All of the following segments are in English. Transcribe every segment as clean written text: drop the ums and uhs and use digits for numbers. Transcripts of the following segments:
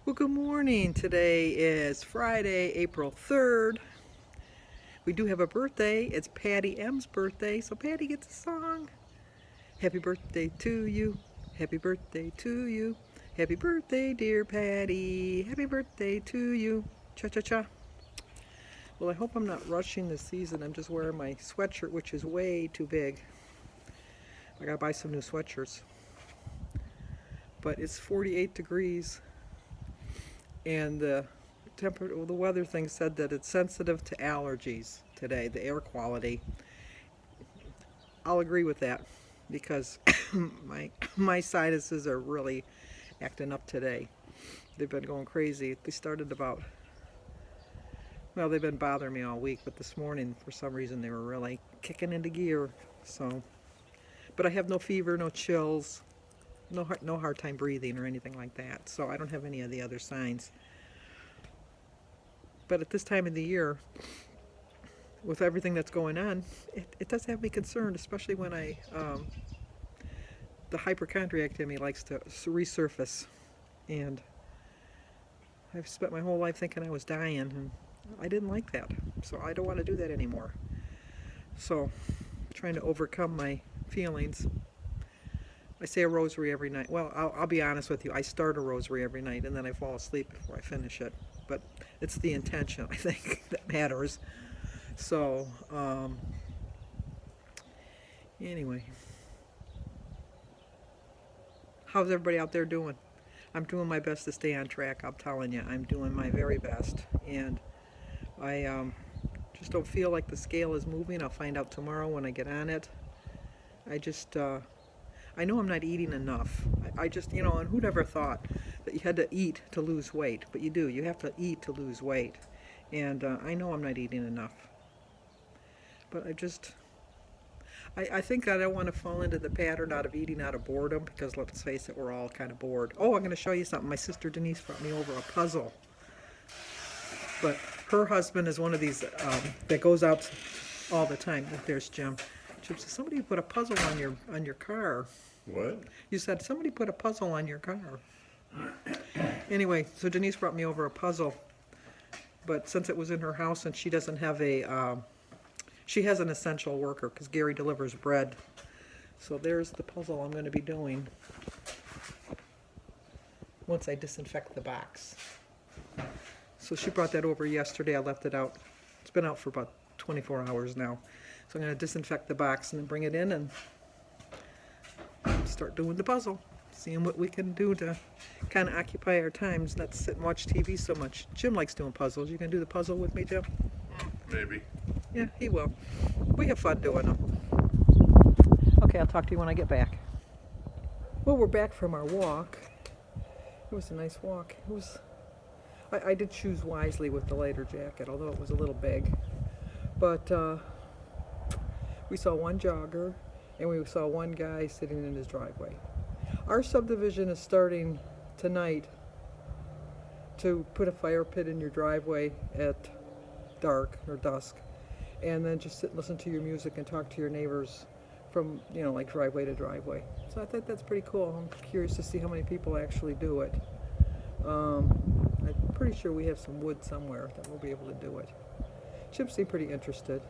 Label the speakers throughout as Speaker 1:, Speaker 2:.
Speaker 1: Well, good morning. Today is Friday, April 3rd. We do have a birthday. It's Patty M's birthday, so Patty gets a song. Happy birthday to you. Happy birthday to you. Happy birthday, dear Patty. Happy birthday to you. Cha-cha-cha. Well, I hope I'm not rushing this season. I'm just wearing my sweatshirt, which is way too big. I gotta buy some new sweatshirts. But it's 48 degrees. And the weather thing said that it's sensitive to allergies today, the air quality. I'll agree with that because my sinuses are really acting up today. They've been going crazy. They started they've been bothering me all week, but this morning for some reason they were really kicking into gear. So, but I have no fever, no chills, no hard time breathing or anything like that. So I don't have any of the other signs. But at this time of the year, with everything that's going on, it does have me concerned, especially when the hypochondriac in me likes to resurface. And I've spent my whole life thinking I was dying, and I didn't like that. So I don't want to do that anymore. So, trying to overcome my feelings. I say a rosary every night. Well, I'll be honest with you. I start a rosary every night, and then I fall asleep before I finish it. But it's the intention, I think, that matters. So, anyway. How's everybody out there doing? I'm doing my best to stay on track. I'm telling you, I'm doing my very best. And I just don't feel like the scale is moving. I'll find out tomorrow when I get on it. I know I'm not eating enough. I just, and who'd ever thought that you had to eat to lose weight? But you do. You have to eat to lose weight. And I know I'm not eating enough. But I think that I don't want to fall into the pattern out of eating out of boredom, because let's face it, we're all kind of bored. Oh, I'm going to show you something. My sister Denise brought me over a puzzle. But her husband is one of these that goes out all the time. There's Jim. Jim said, somebody put a puzzle on your car.
Speaker 2: What?
Speaker 1: You said somebody put a puzzle on your car. Anyway, so Denise brought me over a puzzle. But since it was in her house and she doesn't have she has an essential worker because Gary delivers bread. So there's the puzzle I'm going to be doing once I disinfect the box. So she brought that over yesterday. I left it out. It's been out for about 24 hours now. So I'm going to disinfect the box and then bring it in and start doing the puzzle. Seeing what we can do to kind of occupy our times, not sit and watch TV so much. Jim likes doing puzzles. You gonna do the puzzle with me, Jim?
Speaker 2: Maybe.
Speaker 1: Yeah, he will. We have fun doing them. Okay, I'll talk to you when I get back. Well, we're back from our walk. It was a nice walk. I did choose wisely with the lighter jacket, although it was a little big. But we saw one jogger and we saw one guy sitting in his driveway. Our subdivision is starting tonight to put a fire pit in your driveway at dark or dusk, and then just sit and listen to your music and talk to your neighbors from, like driveway to driveway. So I think that's pretty cool. I'm curious to see how many people actually do it. I'm pretty sure we have some wood somewhere that we'll be able to do it. Chip seemed pretty interested.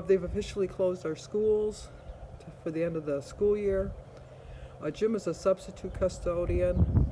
Speaker 1: They've officially closed our schools for the end of the school year. Jim is a substitute custodian,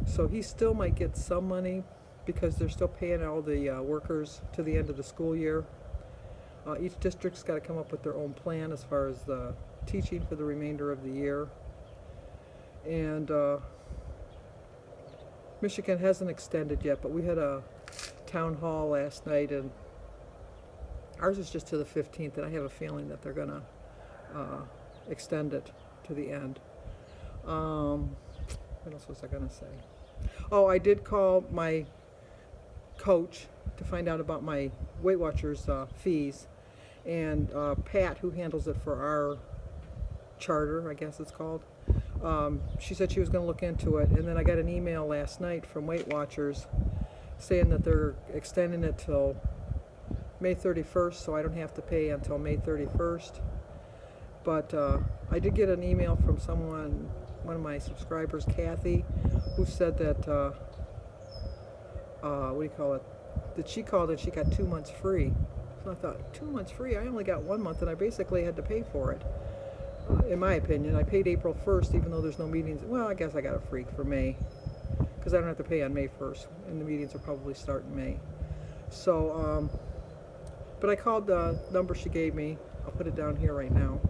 Speaker 1: so he still might get some money because they're still paying all the workers to the end of the school year. Each district's got to come up with their own plan as far as the teaching for the remainder of the year. And Michigan hasn't extended yet, but we had a town hall last night, and ours is just to the 15th, and I have a feeling that they're going to extend it to the end. What else was I going to say? Oh, I did call my coach to find out about my Weight Watchers fees, and Pat, who handles it for our charter, I guess it's called, she said she was going to look into it, and then I got an email last night from Weight Watchers saying that they're extending it till May 31st, so I don't have to pay until May 31st. But I did get an email from one of my subscribers, Kathy, who said that what do you call it, that she called and she got 2 months free. So I thought, 2 months free? I only got 1 month and I basically had to pay for it. In my opinion, I paid April 1st even though there's no meetings. Well, I guess I got a free for May because I don't have to pay on May 1st and the meetings will probably start in May. So, but I called the number she gave me. I'll put it down here right now.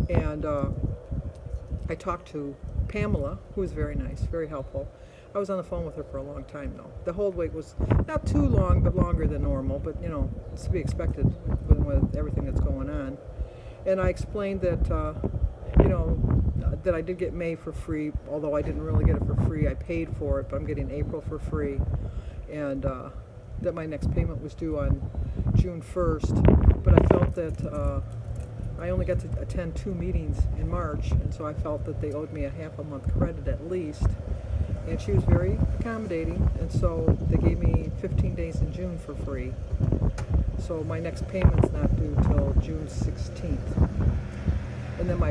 Speaker 1: And I talked to Pamela, who was very nice, very helpful. I was on the phone with her for a long time, though. The hold wait was not too long, but longer than normal. But, you know, it's to be expected with everything that's going on. And I explained that, you know, that I did get May for free, although I didn't really get it for free. I paid for it, but I'm getting April for free. And that my next payment was due on June 1st. But I felt that I only got to attend 2 meetings in March, and so I felt that they owed me a half a month credit at least. And she was very accommodating, and so they gave me 15 days in June for free. So my next payment's not due till June 16th. And then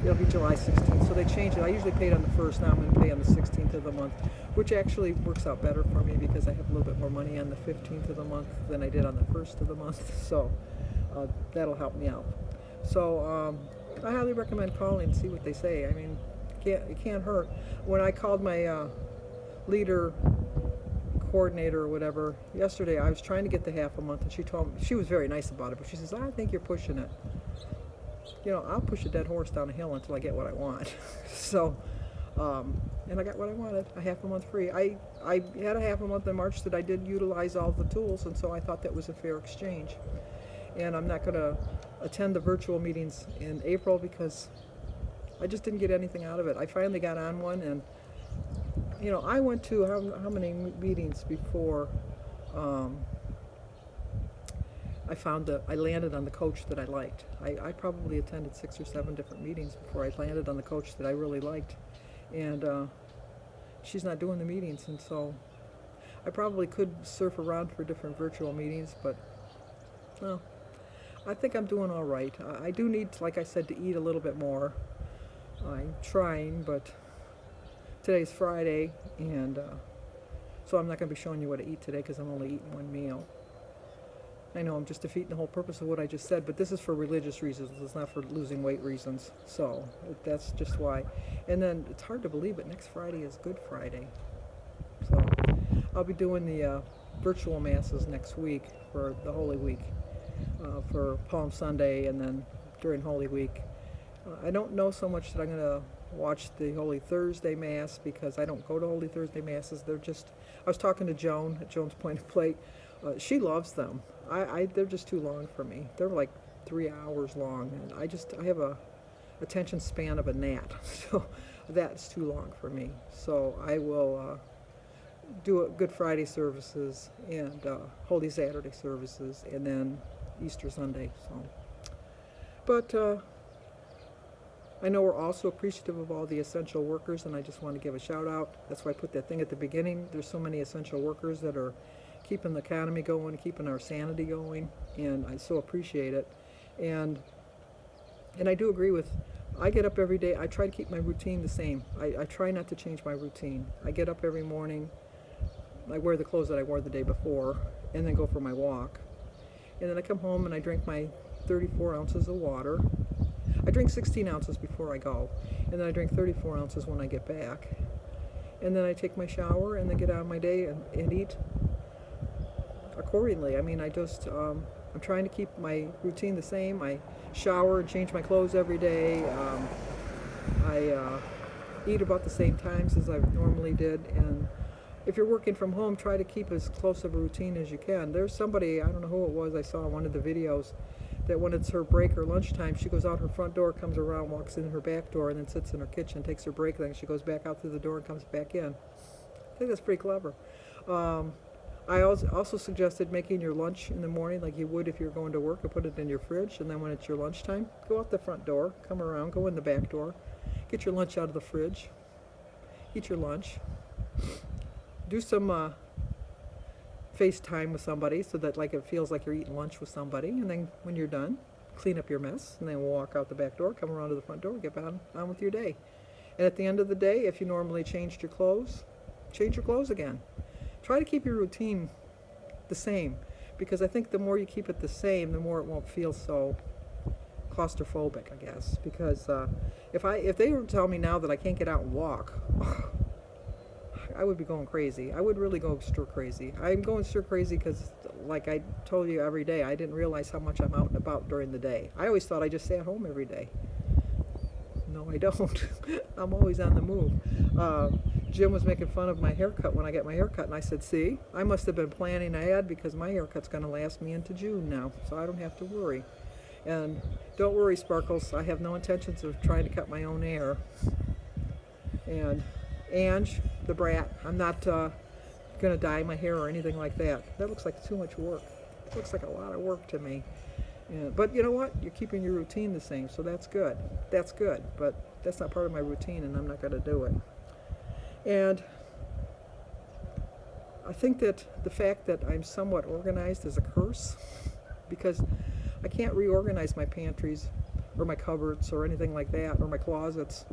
Speaker 1: it'll be July 16th. So they changed it. I usually paid on the 1st, now I'm going to pay on the 16th of the month, which actually works out better for me because I have a little bit more money on the 15th of the month than I did on the 1st of the month. So that'll help me out. So I highly recommend calling and see what they say. I mean, it can't hurt. When I called my leader coordinator or whatever yesterday, I was trying to get the half a month, and she told me, she was very nice about it, but she says, I think you're pushing it. You know, I'll push a dead horse down a hill until I get what I want. So, and I got what I wanted, a half a month free. I had a half a month in March that I did utilize all the tools, and so I thought that was a fair exchange. And I'm not going to attend the virtual meetings in April because I just didn't get anything out of it. I finally got on one, and you know, I went to how many meetings before I landed on the coach that I liked. I probably attended 6 or 7 different meetings before I landed on the coach that I really liked, and she's not doing the meetings, and so I probably could surf around for different virtual meetings, but no. I think I'm doing all right. I do need, like I said, to eat a little bit more. I'm trying, but today's Friday, and so I'm not going to be showing you what to eat today because I'm only eating 1 meal. I know I'm just defeating the whole purpose of what I just said, but this is for religious reasons. It's not for losing weight reasons. So that's just why. And then it's hard to believe, but next Friday is Good Friday. So I'll be doing the virtual masses next week for the Holy Week. For Palm Sunday and then during Holy Week. I don't know so much that I'm going to watch the Holy Thursday Mass because I don't go to Holy Thursday Masses. They're just, I was talking to Joan at Joan's Point of Plate. She loves them. They're just too long for me. They're like 3 hours long, and I have a attention span of a gnat, so that's too long for me. So I will do Good Friday services and Holy Saturday services, and then Easter Sunday. So, but I know we're also appreciative of all the essential workers, and I just want to give a shout out. That's why I put that thing at the beginning. There's so many essential workers that are keeping the economy going, keeping our sanity going, and I so appreciate it. And I do agree with, I get up every day. I try to keep my routine the same. I try not to change my routine. I get up every morning. I wear the clothes that I wore the day before, and then go for my walk. And then I come home and I drink my 34 ounces of water. I drink 16 ounces before I go, and then I drink 34 ounces when I get back. And then I take my shower and then get on my day and eat accordingly. I mean, I'm trying to keep my routine the same. I shower and change my clothes every day. I eat about the same times as I normally did, and if you're working from home, try to keep as close of a routine as you can. There's somebody, I don't know who it was, I saw in one of the videos, that when it's her break or lunchtime, she goes out her front door, comes around, walks in her back door, and then sits in her kitchen, takes her break, then she goes back out through the door and comes back in. I think that's pretty clever. I also suggested making your lunch in the morning like you would if you're going to work, and put it in your fridge, and then when it's your lunchtime, go out the front door, come around, go in the back door, get your lunch out of the fridge, eat your lunch. Do some FaceTime with somebody so that like it feels like you're eating lunch with somebody, and then when you're done, clean up your mess, and then walk out the back door, come around to the front door, get on with your day. And at the end of the day, if you normally changed your clothes, change your clothes again. try to keep your routine the same, because I think the more you keep it the same, the more it won't feel so claustrophobic, I guess. Because if they were to tell me now that I can't get out and walk, I would be going crazy. I would really go stir crazy. I'm going stir crazy because, like I told you, every day, I didn't realize how much I'm out and about during the day. I always thought I just stay at home every day. No, I don't. I'm always on the move. Jim was making fun of my haircut when I get my haircut, and I said, see, I must have been planning ahead, because my haircut's going to last me into June now, so I don't have to worry. And don't worry, Sparkles, I have no intentions of trying to cut my own hair. And Ange, the brat, I'm not going to dye my hair or anything like that. That looks like too much work. It looks like a lot of work to me. Yeah, but you know what? You're keeping your routine the same, so that's good. That's good, but that's not part of my routine, and I'm not going to do it. And I think that the fact that I'm somewhat organized is a curse, because I can't reorganize my pantries or my cupboards or anything like that, or my closets.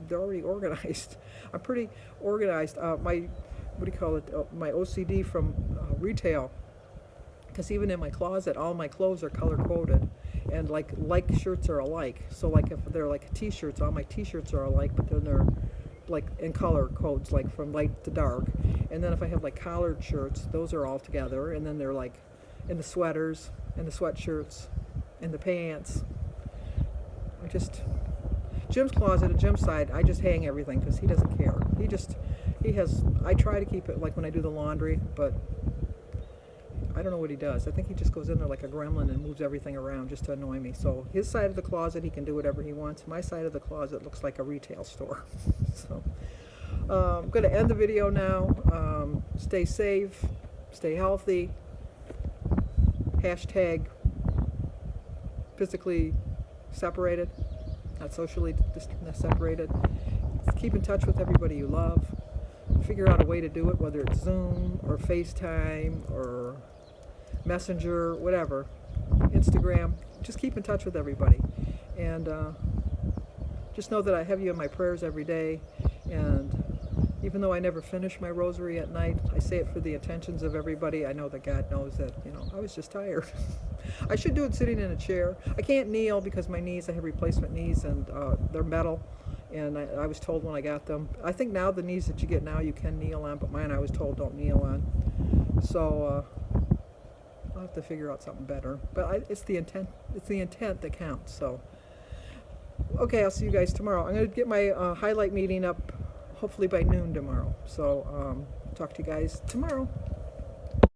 Speaker 1: They're already organized. I'm pretty organized. My my OCD from retail, because even in my closet, all my clothes are color coded, and like shirts are alike. So like if they're like t-shirts, all my t-shirts are alike, but then they're like in color codes, like from light to dark. And then if I have like collared shirts, those are all together, and then they're like in the sweaters and the sweatshirts and the pants. Jim's closet and Jim's side, I just hang everything because he doesn't care. I try to keep it like when I do the laundry, but I don't know what he does. I think he just goes in there like a gremlin and moves everything around just to annoy me. So his side of the closet, he can do whatever he wants. My side of the closet looks like a retail store. So I'm going to end the video now. Stay safe, stay healthy. Hashtag physically separated, not socially separated. Keep in touch with everybody you love. Figure out a way to do it, whether it's Zoom or FaceTime or Messenger, whatever, Instagram. Just keep in touch with everybody, and just know that I have you in my prayers every day. And even though I never finish my rosary at night, I say it for the intentions of everybody. I know that God knows that, I was just tired. I should do it sitting in a chair. I can't kneel because my knees, I have replacement knees, and they're metal. And I was told when I got them, I think now the knees that you get now you can kneel on, but mine I was told don't kneel on. So I'll have to figure out something better. But it's the intent that counts. So okay, I'll see you guys tomorrow. I'm going to get my highlight meeting up hopefully by noon tomorrow. So talk to you guys tomorrow.